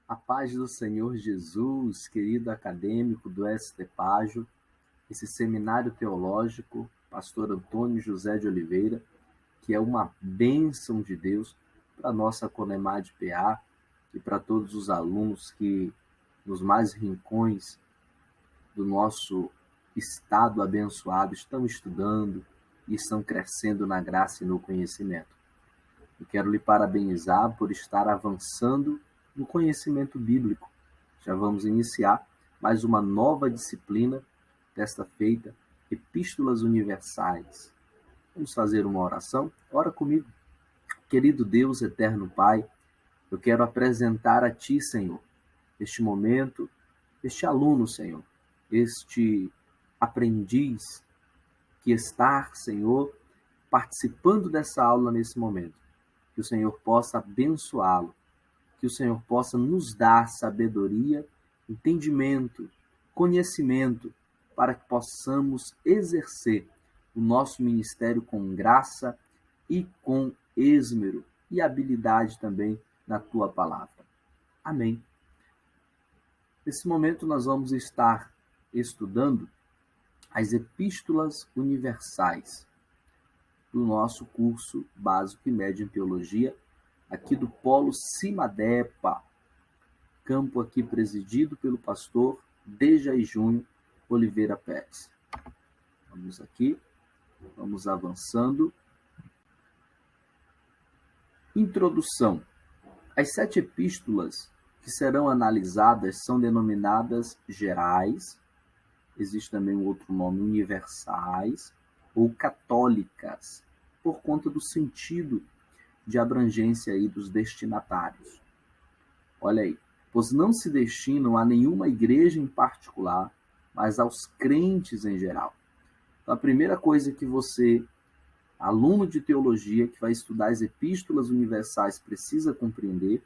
A paz do Senhor Jesus, querido acadêmico do STPAGO, esse seminário teológico, pastor Antônio José de Oliveira, que é uma bênção de Deus para a nossa Conemad PA e para todos os alunos que, nos mais rincões do nosso estado abençoado, estão estudando e estão crescendo na graça e no conhecimento. Eu quero lhe parabenizar por estar avançando no conhecimento bíblico. Já vamos iniciar mais uma nova disciplina, desta feita, Epístolas Universais. Vamos fazer uma oração? Ora comigo. Querido Deus, eterno Pai, eu quero apresentar a Ti, Senhor, este momento, este aluno, Senhor, este aprendiz que está, Senhor, participando dessa aula nesse momento. Que o Senhor possa abençoá-lo, que o Senhor possa nos dar sabedoria, entendimento, conhecimento, para que possamos exercer o nosso ministério com graça e com esmero e habilidade também na Tua palavra. Amém. Nesse momento nós vamos estar estudando as Epístolas Universais do nosso curso básico e médio em teologia, aqui do Polo Cimadepa, campo aqui presidido pelo pastor Dejaí Júnior Oliveira Pérez. Vamos aqui, vamos avançando. Introdução. As 7 epístolas que serão analisadas são denominadas gerais, existe também um outro nome, universais, ou católicas, por conta do sentido de abrangência aí dos destinatários. Olha aí, pois não se destinam a nenhuma igreja em particular, mas aos crentes em geral. Então, a primeira coisa que você, aluno de teologia, que vai estudar as epístolas universais, precisa compreender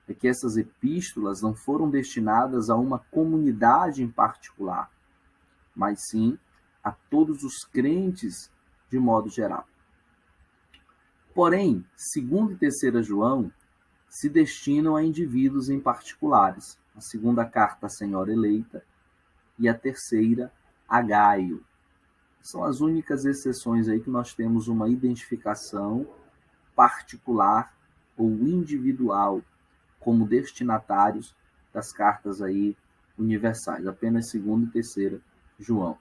é que essas epístolas não foram destinadas a uma comunidade em particular, mas sim a todos os crentes de modo geral. Porém, 2º e 3ª João se destinam a indivíduos em particulares. A 2ª carta à Senhora Eleita e a 3ª a Gaio. São as únicas exceções aí que nós temos uma identificação particular ou individual como destinatários das cartas aí universais, apenas 2º e 3ª João.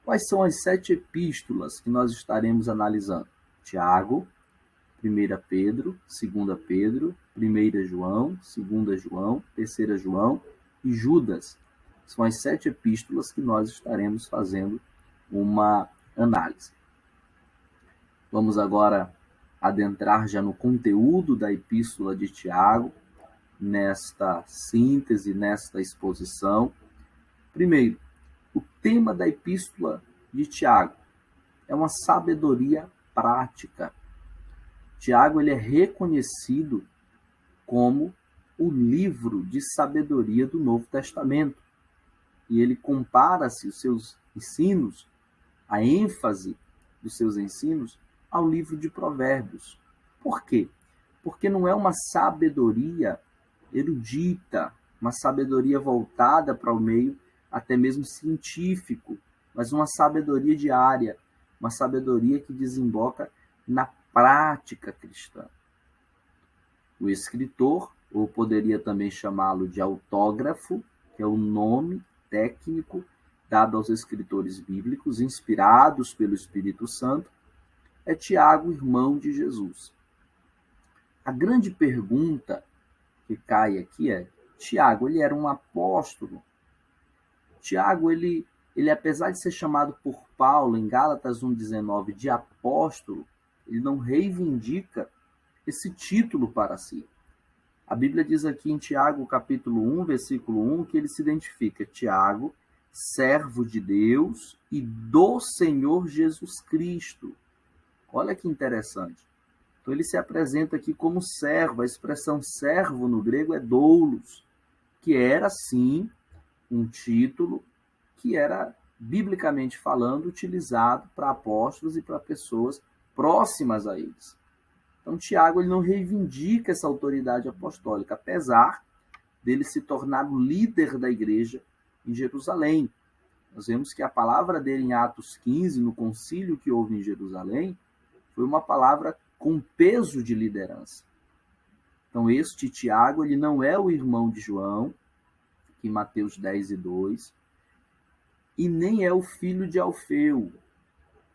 Quais são as 7 epístolas que nós estaremos analisando? Tiago, 1 Pedro, 2 Pedro, 1 João, 2 João, 3 João e Judas. São as 7 epístolas que nós estaremos fazendo uma análise. Vamos agora adentrar já no conteúdo da epístola de Tiago, nesta síntese, nesta exposição. Primeiro, o tema da epístola de Tiago é uma sabedoria prática. Tiago ele é reconhecido como o livro de sabedoria do Novo Testamento. E ele compara-se os seus ensinos, a ênfase dos seus ensinos, ao livro de Provérbios. Por quê? Porque não é uma sabedoria erudita, uma sabedoria voltada para o meio até mesmo científico, mas uma sabedoria diária, uma sabedoria que desemboca na prática cristã. O escritor, ou poderia também chamá-lo de autógrafo, que é o nome técnico dado aos escritores bíblicos, inspirados pelo Espírito Santo, é Tiago, irmão de Jesus. A grande pergunta que cai aqui é, Tiago, ele era um apóstolo? Tiago, ele apesar de ser chamado por Paulo, em Gálatas 1,19, de apóstolo, ele não reivindica esse título para si. A Bíblia diz aqui em Tiago, capítulo 1, versículo 1, que ele se identifica, Tiago, servo de Deus e do Senhor Jesus Cristo. Olha que interessante. Então ele se apresenta aqui como servo. A expressão servo no grego é doulos, que era, sim, um título que era, biblicamente falando, utilizado para apóstolos e para pessoas próximas a eles. Então, Tiago ele não reivindica essa autoridade apostólica, apesar dele se tornar o líder da igreja em Jerusalém. Nós vemos que a palavra dele em Atos 15, no concílio que houve em Jerusalém, foi uma palavra com peso de liderança. Então, este Tiago, ele não é o irmão de João, que em Mateus 10:2, e nem é o filho de Alfeu,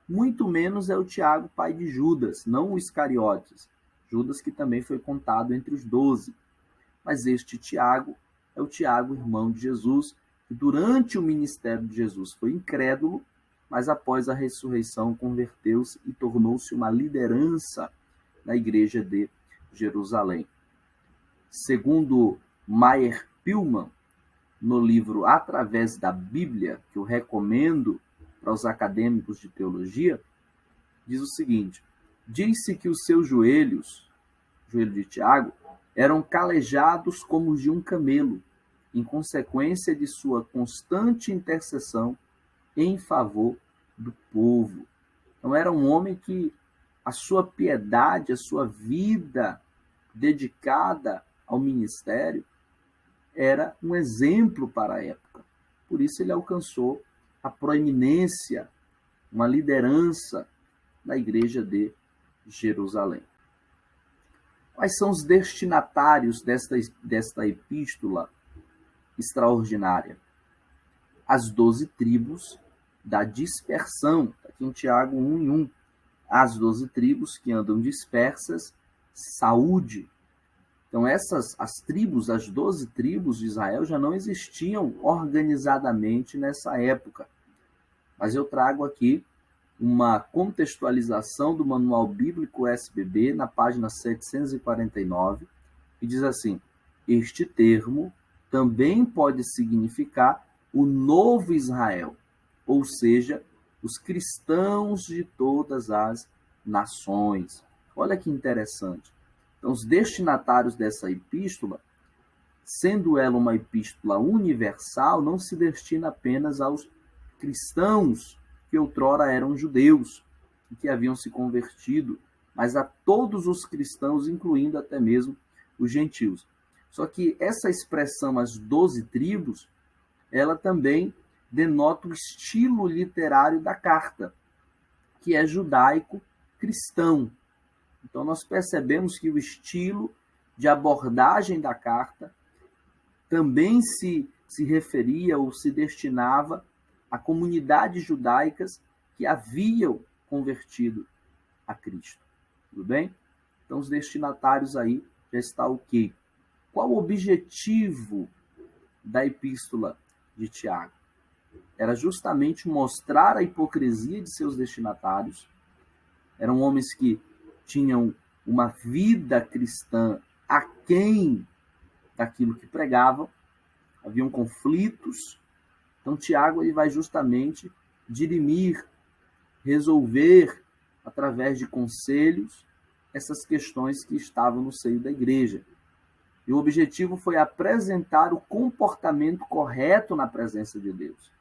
muito menos é o Tiago, pai de Judas, não o Iscariotes. Judas, que também foi contado entre os 12. Mas este Tiago é o Tiago, irmão de Jesus, que durante o ministério de Jesus foi incrédulo, mas após a ressurreição converteu-se e tornou-se uma liderança na igreja de Jerusalém. Segundo Meyer Pillman, no livro Através da Bíblia, que eu recomendo para os acadêmicos de teologia, diz o seguinte: diz-se que os seus joelhos, joelho de Tiago, eram calejados como os de um camelo, em consequência de sua constante intercessão em favor do povo. Então era um homem que a sua piedade, a sua vida dedicada ao ministério era um exemplo para a época. Por isso ele alcançou a proeminência, uma liderança na igreja de Jerusalém. Quais são os destinatários desta epístola extraordinária? As 12 tribos da dispersão, aqui em Tiago 1:1. As 12 tribos que andam dispersas, saúde. Então as tribos, as 12 tribos de Israel já não existiam organizadamente nessa época. Mas eu trago aqui uma contextualização do Manual Bíblico SBB, na página 749, que diz assim: este termo também pode significar o novo Israel, ou seja, os cristãos de todas as nações. Olha que interessante. Então, os destinatários dessa epístola, sendo ela uma epístola universal, não se destina apenas aos cristãos que outrora eram judeus e que haviam se convertido, mas a todos os cristãos, incluindo até mesmo os gentios. Só que essa expressão, as 12 tribos, ela também denota o estilo literário da carta, que é judaico-cristão. Então nós percebemos que o estilo de abordagem da carta também se referia ou se destinava a comunidades judaicas que haviam convertido a Cristo. Tudo bem? Então, os destinatários aí já está ok. Qual o objetivo da epístola de Tiago? Era justamente mostrar a hipocrisia de seus destinatários. Eram homens que tinham uma vida cristã aquém daquilo que pregavam, haviam conflitos. Então, Tiago ele vai justamente dirimir, resolver, através de conselhos, essas questões que estavam no seio da igreja. E o objetivo foi apresentar o comportamento correto na presença de Deus.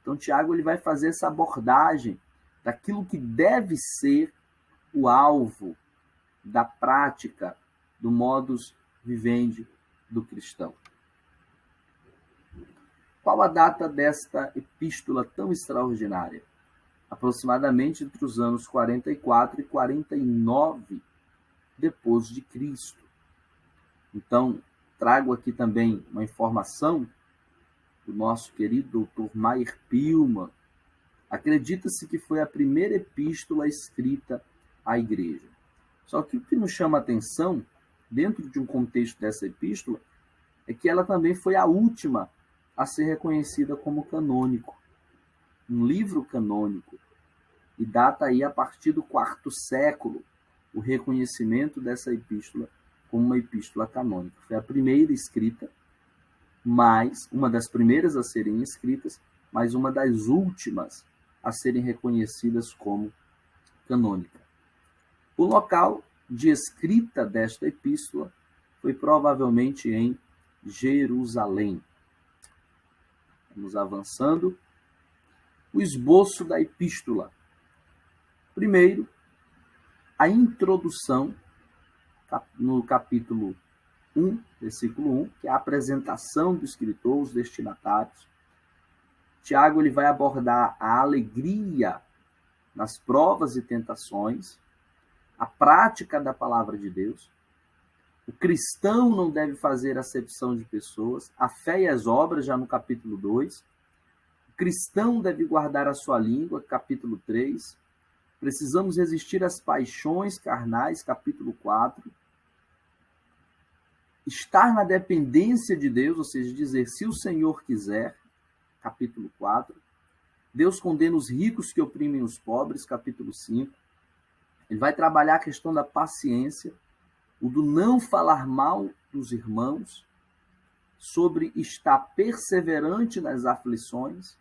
Então, Tiago ele vai fazer essa abordagem daquilo que deve ser o alvo da prática, do modus vivendi do cristão. Qual a data desta epístola tão extraordinária? Aproximadamente entre os anos 44 e 49 depois de Cristo. Então, trago aqui também uma informação do nosso querido Dr. Meyer Pillman. Acredita-se que foi a primeira epístola escrita à igreja. Só que o que nos chama a atenção, dentro de um contexto dessa epístola, é que ela também foi a última a ser reconhecida como canônico. Um livro canônico. E data aí a partir do 4º século o reconhecimento dessa epístola como uma epístola canônica. Foi a primeira escrita, mas uma das primeiras a serem escritas, mas uma das últimas a serem reconhecidas como canônica. O local de escrita desta epístola foi provavelmente em Jerusalém. Vamos avançando. O esboço da epístola. Primeiro, a introdução, no capítulo 1, versículo 1, que é a apresentação do escritor, os destinatários. Tiago ele vai abordar a alegria nas provas e tentações, a prática da palavra de Deus. O cristão não deve fazer acepção de pessoas, a fé e as obras, já no capítulo 2. O cristão deve guardar a sua língua, capítulo 3. Precisamos resistir às paixões carnais, capítulo 4. Estar na dependência de Deus, ou seja, dizer se o Senhor quiser, capítulo 4. Deus condena os ricos que oprimem os pobres, capítulo 5. Ele vai trabalhar a questão da paciência, o do não falar mal dos irmãos, sobre estar perseverante nas aflições.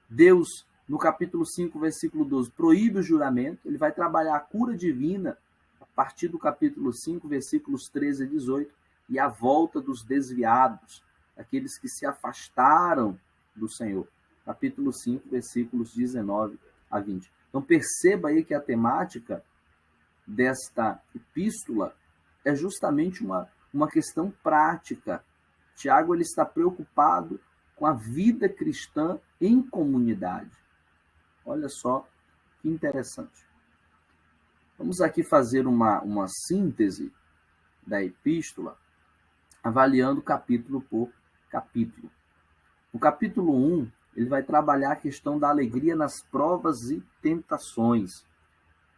Deus, no capítulo 5, versículo 12, proíbe o juramento. Ele vai trabalhar a cura divina a partir do capítulo 5, versículos 13 a 18, e a volta dos desviados, aqueles que se afastaram do Senhor. Capítulo 5, versículos 19 a 20. Então perceba aí que a temática desta epístola é justamente uma questão prática. Tiago ele está preocupado com a vida cristã em comunidade. Olha só que interessante. Vamos aqui fazer uma síntese da epístola, avaliando capítulo por capítulo. No capítulo 1, ele vai trabalhar a questão da alegria nas provas e tentações.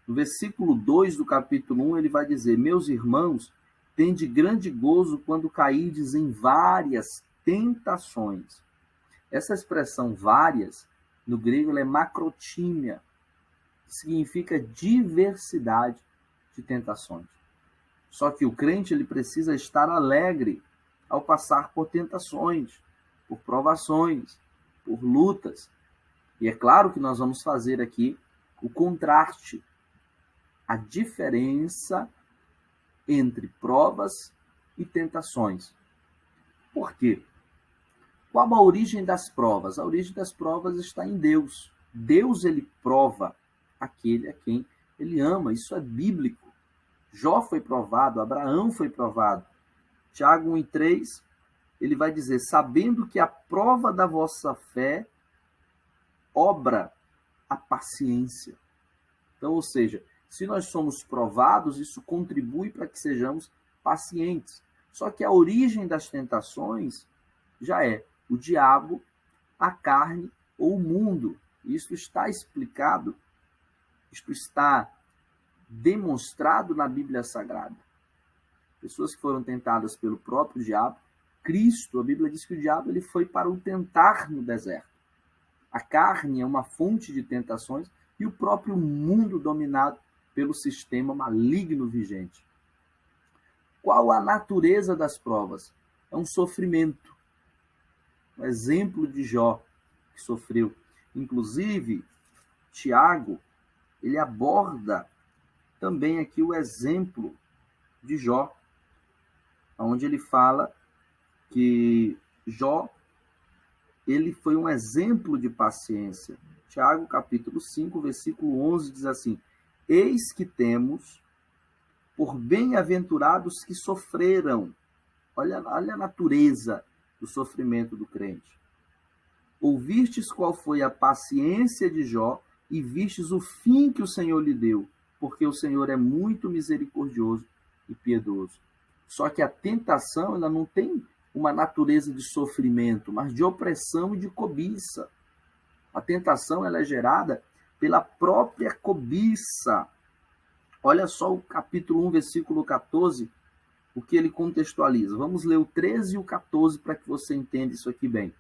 No versículo 2 do capítulo 1, ele vai dizer: meus irmãos, tende grande gozo quando caídes em várias tentações. Essa expressão várias, no grego, ela é macrotímia, que significa diversidade de tentações. Só que o crente ele precisa estar alegre ao passar por tentações, por provações, por lutas. E é claro que nós vamos fazer aqui o contraste, a diferença entre provas e tentações. Por quê? Qual a origem das provas? A origem das provas está em Deus. Deus ele prova aquele a quem ele ama. Isso é bíblico. Jó foi provado, Abraão foi provado. Tiago 1:3, ele vai dizer: sabendo que a prova da vossa fé obra a paciência. Então, ou seja, se nós somos provados, isso contribui para que sejamos pacientes. Só que a origem das tentações já é o diabo, a carne ou o mundo. Isso está explicado, isto está demonstrado na Bíblia Sagrada. Pessoas que foram tentadas pelo próprio diabo. Cristo, a Bíblia diz que o diabo ele foi para o tentar no deserto. A carne é uma fonte de tentações e o próprio mundo dominado pelo sistema maligno vigente. Qual a natureza das provas? É um sofrimento. Um exemplo de Jó, que sofreu. Inclusive, Tiago, ele aborda também aqui o exemplo de Jó, onde ele fala que Jó, ele foi um exemplo de paciência. Tiago, capítulo 5, versículo 11, diz assim: eis que temos por bem-aventurados que sofreram. Olha a natureza do sofrimento do crente. Ouvistes qual foi a paciência de Jó e vistes o fim que o Senhor lhe deu, porque o Senhor é muito misericordioso e piedoso. Só que a tentação ela não tem uma natureza de sofrimento, mas de opressão e de cobiça. A tentação ela é gerada pela própria cobiça. Olha só o capítulo 1, versículo 14, o que ele contextualiza. Vamos ler o 13 e o 14 para que você entenda isso aqui bem.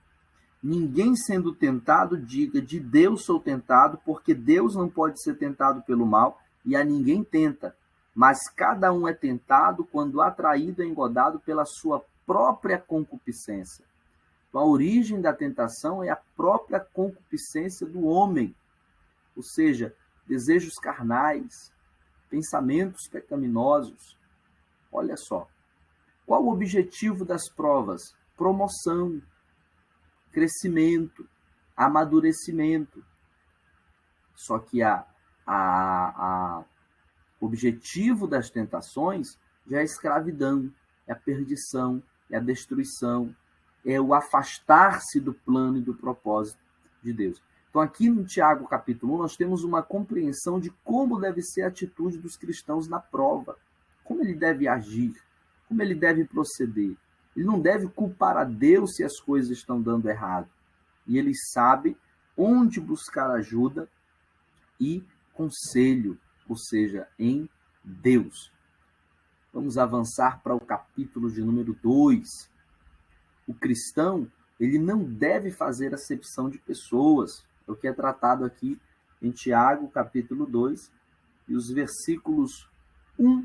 Ninguém sendo tentado diga, de Deus sou tentado, porque Deus não pode ser tentado pelo mal, e a ninguém tenta. Mas cada um é tentado quando atraído e engodado pela sua própria concupiscência. Então, a origem da tentação é a própria concupiscência do homem, ou seja, desejos carnais, pensamentos pecaminosos. Olha só, qual o objetivo das provas? Promoção, crescimento, amadurecimento. Só que o objetivo das tentações já é escravidão, é a perdição, é a destruição, é o afastar-se do plano e do propósito de Deus. Então, aqui no Tiago, capítulo 1, nós temos uma compreensão de como deve ser a atitude dos cristãos na prova, como ele deve agir, como ele deve proceder. Ele não deve culpar a Deus se as coisas estão dando errado. E ele sabe onde buscar ajuda e conselho, ou seja, em Deus. Vamos avançar para o capítulo de número 2. O cristão, ele não deve fazer acepção de pessoas. É o que é tratado aqui em Tiago, capítulo 2, e os versículos 1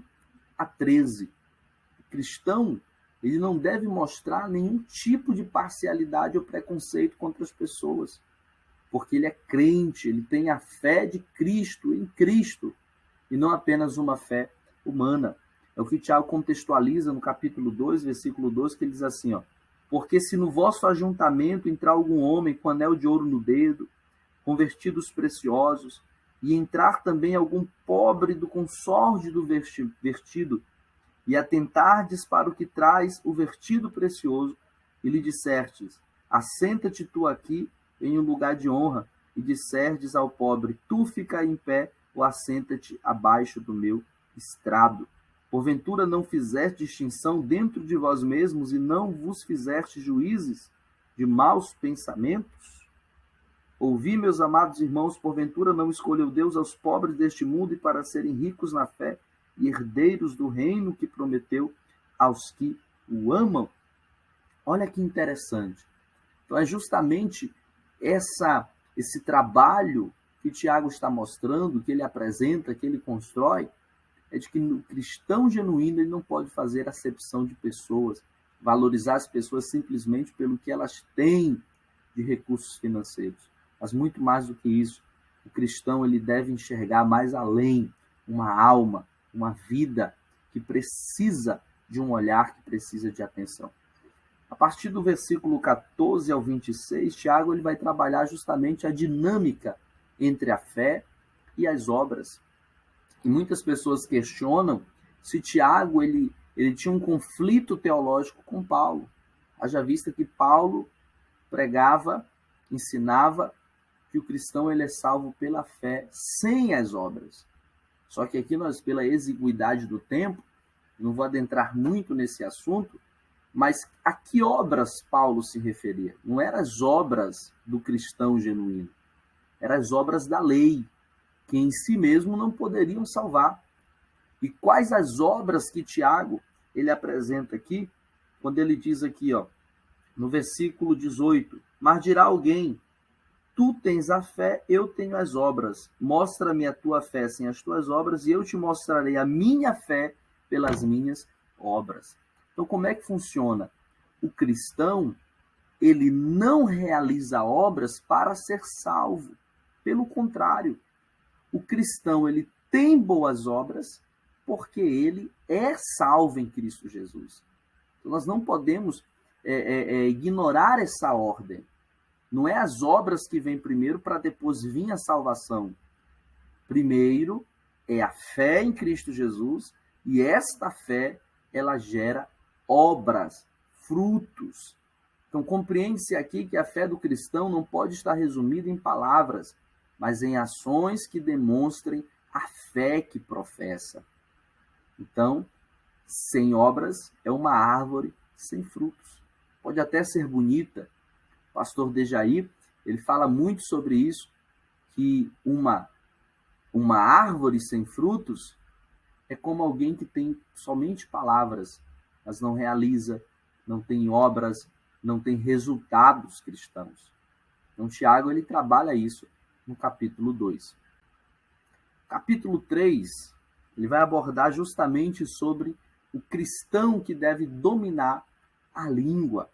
a 13. O cristão, ele não deve mostrar nenhum tipo de parcialidade ou preconceito contra as pessoas, porque ele é crente, ele tem a fé de Cristo, em Cristo, e não apenas uma fé humana. É o que Tiago contextualiza no capítulo 2, versículo 12, que ele diz assim, porque se no vosso ajuntamento entrar algum homem com anel de ouro no dedo, com vestidos preciosos, e entrar também algum pobre do consórdio do vestido, e atentardes para o que traz o vertido precioso, e lhe dissertes, assenta-te tu aqui em um lugar de honra, e disserdes ao pobre, tu fica em pé, ou assenta-te abaixo do meu estrado. Porventura não fizeste distinção dentro de vós mesmos, e não vos fizeste juízes de maus pensamentos? Ouvi, meus amados irmãos, porventura não escolheu Deus aos pobres deste mundo, e para serem ricos na fé, e herdeiros do reino que prometeu aos que o amam? Olha que interessante. Então é justamente esse trabalho que Tiago está mostrando, que ele apresenta, que ele constrói, é de que o cristão genuíno ele não pode fazer acepção de pessoas, valorizar as pessoas simplesmente pelo que elas têm de recursos financeiros. Mas muito mais do que isso, o cristão ele deve enxergar mais além, uma alma, uma vida que precisa de um olhar, que precisa de atenção. A partir do versículo 14 ao 26, Tiago ele vai trabalhar justamente a dinâmica entre a fé e as obras. E muitas pessoas questionam se Tiago ele tinha um conflito teológico com Paulo. Haja vista que Paulo pregava, ensinava que o cristão ele é salvo pela fé sem as obras. Só que aqui nós, pela exiguidade do tempo, não vou adentrar muito nesse assunto, mas a que obras Paulo se referia? Não eram as obras do cristão genuíno, eram as obras da lei, que em si mesmo não poderiam salvar. E quais as obras que Tiago ele apresenta aqui, quando ele diz aqui, no versículo 18, mas dirá alguém, tu tens a fé, eu tenho as obras. Mostra-me a tua fé sem as tuas obras, e eu te mostrarei a minha fé pelas minhas obras. Então, como é que funciona? O cristão, ele não realiza obras para ser salvo. Pelo contrário, o cristão, ele tem boas obras porque ele é salvo em Cristo Jesus. Então, nós não podemos ignorar essa ordem. Não é as obras que vêm primeiro para depois vir a salvação. Primeiro é a fé em Cristo Jesus, e esta fé, ela gera obras, frutos. Então compreende-se aqui que a fé do cristão não pode estar resumida em palavras, mas em ações que demonstrem a fé que professa. Então, sem obras é uma árvore sem frutos. Pode até ser bonita. O pastor Dejair, ele fala muito sobre isso, que uma árvore sem frutos é como alguém que tem somente palavras, mas não realiza, não tem obras, não tem resultados cristãos. Então, Tiago, ele trabalha isso no capítulo 2. Capítulo 3, ele vai abordar justamente sobre o cristão que deve dominar a língua.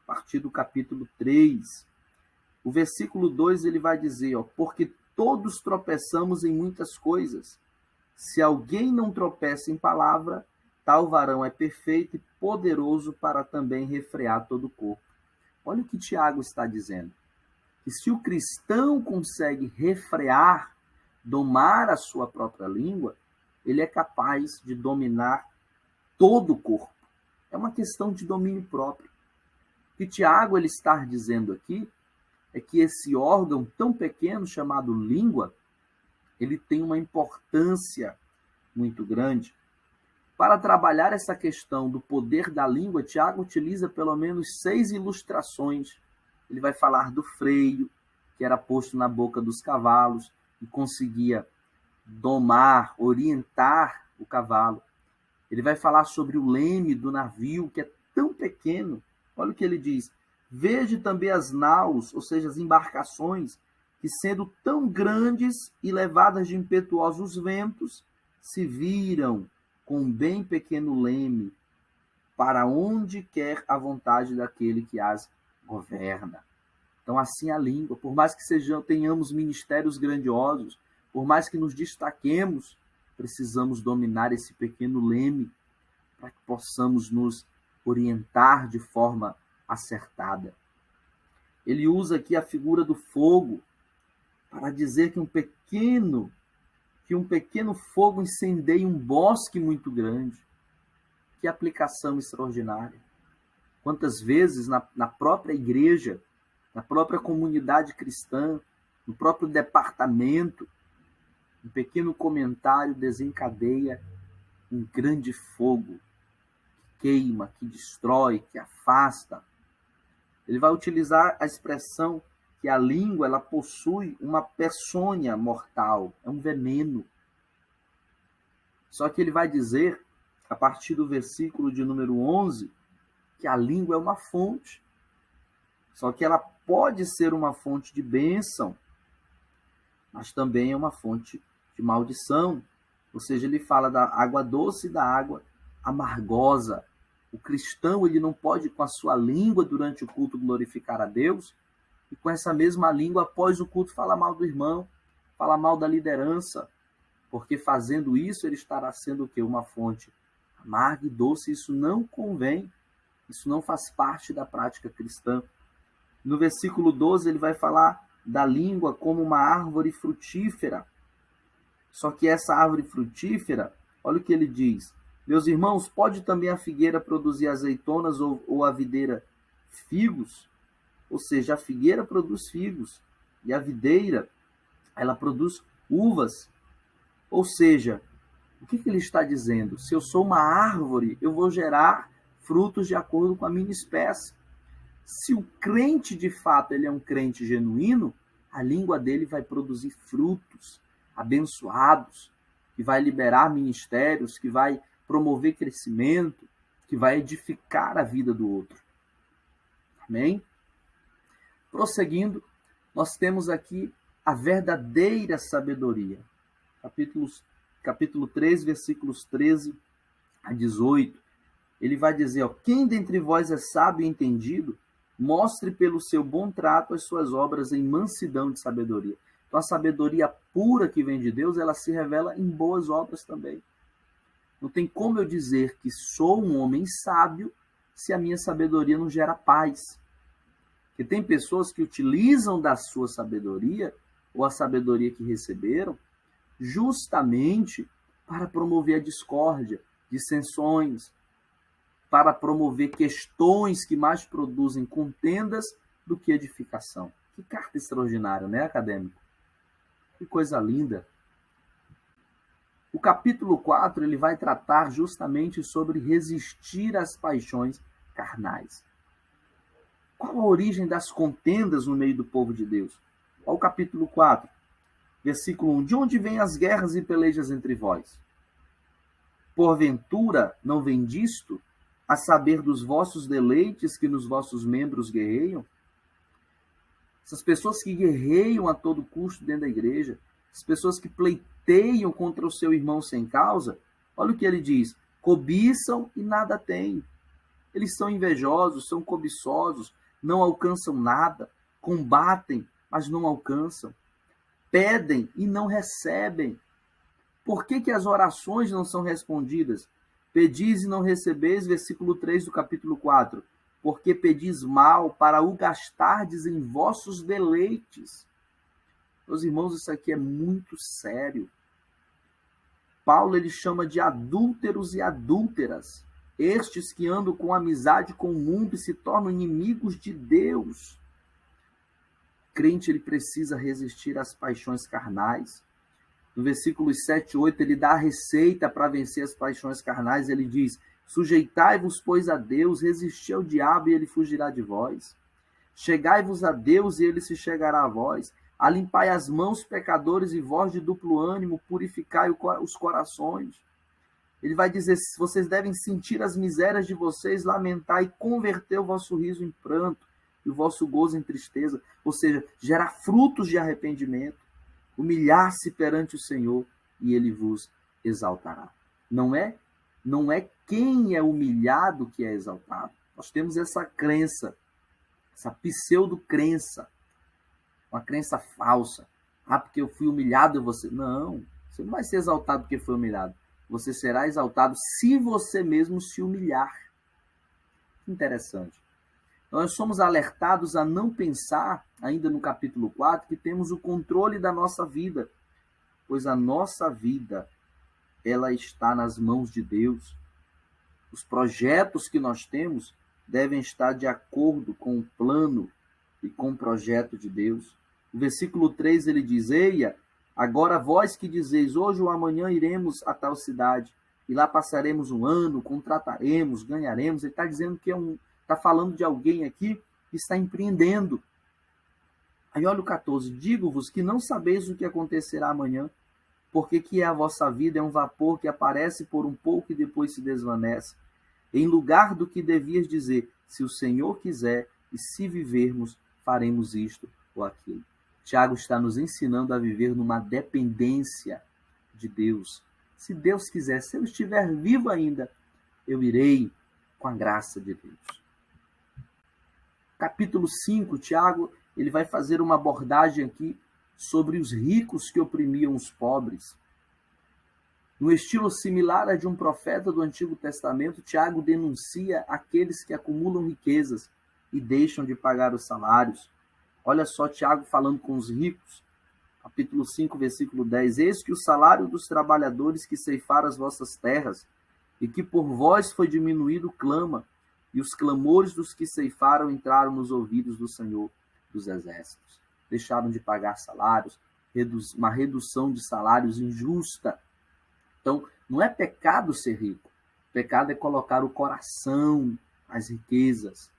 A partir do capítulo 3. O versículo 2 ele vai dizer, porque todos tropeçamos em muitas coisas. Se alguém não tropeça em palavra, tal varão é perfeito e poderoso para também refrear todo o corpo. Olha o que Tiago está dizendo. Que se o cristão consegue refrear, domar a sua própria língua, ele é capaz de dominar todo o corpo. É uma questão de domínio próprio. O que Tiago ele está dizendo aqui é que esse órgão tão pequeno chamado língua, ele tem uma importância muito grande. Para trabalhar essa questão do poder da língua, Tiago utiliza pelo menos 6 ilustrações. Ele vai falar do freio, que era posto na boca dos cavalos e conseguia domar, orientar o cavalo. Ele vai falar sobre o leme do navio, que é tão pequeno. Olha o que ele diz. Veja também as naus, ou seja, as embarcações, que sendo tão grandes e levadas de impetuosos ventos, se viram com um bem pequeno leme, para onde quer a vontade daquele que as governa. Então, assim a língua, por mais que tenhamos ministérios grandiosos, por mais que nos destaquemos, precisamos dominar esse pequeno leme para que possamos nos orientar de forma acertada. Ele usa aqui a figura do fogo para dizer que um pequeno fogo incendeia um bosque muito grande. Que aplicação extraordinária. Quantas vezes na própria igreja, na própria comunidade cristã, no próprio departamento, um pequeno comentário desencadeia um grande fogo que queima, que destrói, que afasta. Ele vai utilizar a expressão que a língua ela possui uma peçonha mortal, é um veneno. Só que ele vai dizer, a partir do versículo de número 11, que a língua é uma fonte. Só que ela pode ser uma fonte de bênção, mas também é uma fonte de maldição. Ou seja, ele fala da água doce e da água amargosa. O cristão ele não pode, com a sua língua, durante o culto, glorificar a Deus, e com essa mesma língua, após o culto, falar mal do irmão, falar mal da liderança, porque fazendo isso, ele estará sendo o quê? Uma fonte amarga e doce. Isso não convém, isso não faz parte da prática cristã. No versículo 12, ele vai falar da língua como uma árvore frutífera. Só que essa árvore frutífera, olha o que ele diz. Meus irmãos, pode também a figueira produzir azeitonas ou a videira figos? Ou seja, a figueira produz figos e a videira, ela produz uvas. Ou seja, o que ele está dizendo? Se eu sou uma árvore, eu vou gerar frutos de acordo com a minha espécie. Se o crente, de fato, ele é um crente genuíno, a língua dele vai produzir frutos abençoados, que vai liberar ministérios, que vai promover crescimento, que vai edificar a vida do outro. Amém? Prosseguindo, nós temos aqui a verdadeira sabedoria. Capítulo 3, versículos 13 a 18. Ele vai dizer, quem dentre vós é sábio e entendido, mostre pelo seu bom trato as suas obras em mansidão de sabedoria. Então, a sabedoria pura que vem de Deus, ela se revela em boas obras também. Não tem como eu dizer que sou um homem sábio se a minha sabedoria não gera paz. Porque tem pessoas que utilizam da sua sabedoria, ou a sabedoria que receberam, justamente para promover a discórdia, dissensões, para promover questões que mais produzem contendas do que edificação. Que carta extraordinária, né, acadêmico? Que coisa linda. O capítulo 4 ele vai tratar justamente sobre resistir às paixões carnais. Qual a origem das contendas no meio do povo de Deus? Olha o capítulo 4, versículo 1. De onde vêm as guerras e pelejas entre vós? Porventura não vem disto, a saber dos vossos deleites que nos vossos membros guerreiam? Essas pessoas que guerreiam a todo custo dentro da igreja, as pessoas que pleiteiam contra o seu irmão sem causa, olha o que ele diz, cobiçam e nada têm. Eles são invejosos, são cobiçosos, não alcançam nada, combatem, mas não alcançam, pedem e não recebem. Por que as orações não são respondidas? Pedis e não recebeis, versículo 3 do capítulo 4. Porque pedis mal para o gastardes em vossos deleites. Meus irmãos, isso aqui é muito sério. Paulo ele chama de adúlteros e adúlteras estes que andam com amizade com o mundo e se tornam inimigos de Deus. O crente, ele precisa resistir às paixões carnais. No versículos 7 e 8, ele dá a receita para vencer as paixões carnais. Ele diz: sujeitai-vos, pois, a Deus, resisti ao diabo e ele fugirá de vós. Chegai-vos a Deus e ele se chegará a vós. Alimpai as mãos, pecadores, e vós de duplo ânimo, purificai os corações. Ele vai dizer: vocês devem sentir as misérias de vocês, lamentar e converter o vosso riso em pranto e o vosso gozo em tristeza. Ou seja, gerar frutos de arrependimento, humilhar-se perante o Senhor e ele vos exaltará. Não é quem é humilhado que é exaltado. Nós temos essa crença, essa pseudo-crença, uma crença falsa. Porque eu fui humilhado e você... Não, você não vai ser exaltado porque foi humilhado. Você será exaltado se você mesmo se humilhar. Interessante. Nós somos alertados a não pensar, ainda no capítulo 4, que temos o controle da nossa vida, pois a nossa vida, ela está nas mãos de Deus. Os projetos que nós temos devem estar de acordo com o plano e com o projeto de Deus. O versículo 3, ele diz: eia, agora vós que dizeis, hoje ou amanhã iremos a tal cidade, e lá passaremos um ano, contrataremos, ganharemos. Ele está dizendo que está falando de alguém aqui que está empreendendo. Aí olha o 14, digo-vos que não sabeis o que acontecerá amanhã, porque que é a vossa vida é um vapor que aparece por um pouco e depois se desvanece. Em lugar do que devias dizer, se o Senhor quiser, e se vivermos, faremos isto ou aquilo. Tiago está nos ensinando a viver numa dependência de Deus. Se Deus quiser, se eu estiver vivo ainda, eu irei com a graça de Deus. Capítulo 5, Tiago, ele vai fazer uma abordagem aqui sobre os ricos que oprimiam os pobres. No estilo similar a de um profeta do Antigo Testamento, Tiago denuncia aqueles que acumulam riquezas e deixam de pagar os salários. Olha só Tiago falando com os ricos. Capítulo 5, versículo 10. Eis que o salário dos trabalhadores que ceifaram as vossas terras, e que por vós foi diminuído, clama, e os clamores dos que ceifaram entraram nos ouvidos do Senhor dos Exércitos. Deixaram de pagar salários, uma redução de salários injusta. Então, não é pecado ser rico. Pecado é colocar o coração às riquezas,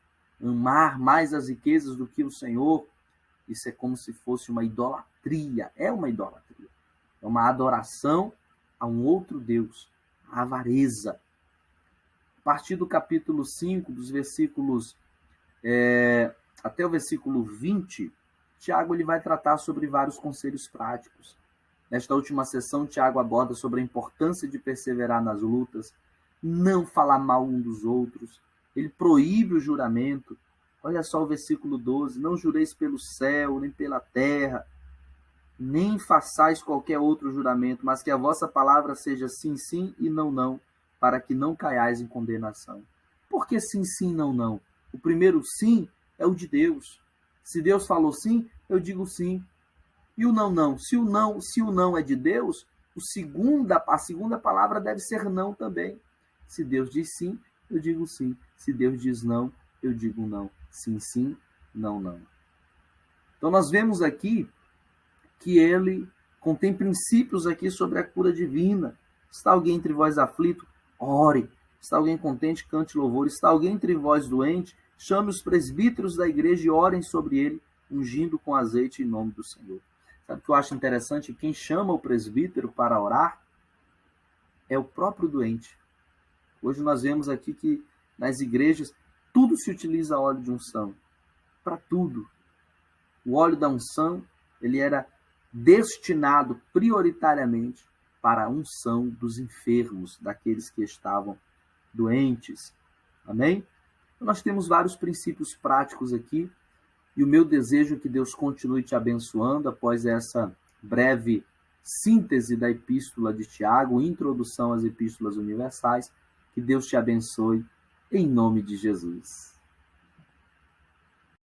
amar mais as riquezas do que o Senhor. Isso é como se fosse uma idolatria. É uma idolatria. É uma adoração a um outro Deus, a avareza. A partir do capítulo 5, dos versículos até o versículo 20, Tiago ele vai tratar sobre vários conselhos práticos. Nesta última sessão, Tiago aborda sobre a importância de perseverar nas lutas, não falar mal um dos outros. Ele proíbe o juramento. Olha só o versículo 12. Não jureis pelo céu, nem pela terra, nem façais qualquer outro juramento, mas que a vossa palavra seja sim, sim e não, não, para que não caiais em condenação. Por que sim, sim, não, não? O primeiro sim é o de Deus. Se Deus falou sim, eu digo sim. E o não, não? Se o não é de Deus, a segunda palavra deve ser não também. Se Deus diz sim, eu digo sim. Se Deus diz não, eu digo não. Sim, sim, não, não. Então nós vemos aqui que ele contém princípios aqui sobre a cura divina. Está alguém entre vós aflito? Ore. Está alguém contente? Cante louvor. Está alguém entre vós doente? Chame os presbíteros da igreja e orem sobre ele, ungindo com azeite em nome do Senhor. Sabe o que eu acho interessante? Quem chama o presbítero para orar é o próprio doente. Hoje nós vemos aqui que nas igrejas tudo se utiliza óleo de unção. Para tudo. O óleo da unção, ele era destinado prioritariamente para a unção dos enfermos, daqueles que estavam doentes. Amém? Então, nós temos vários princípios práticos aqui. E o meu desejo é que Deus continue te abençoando após essa breve síntese da epístola de Tiago, introdução às epístolas universais. Que Deus te abençoe, em nome de Jesus.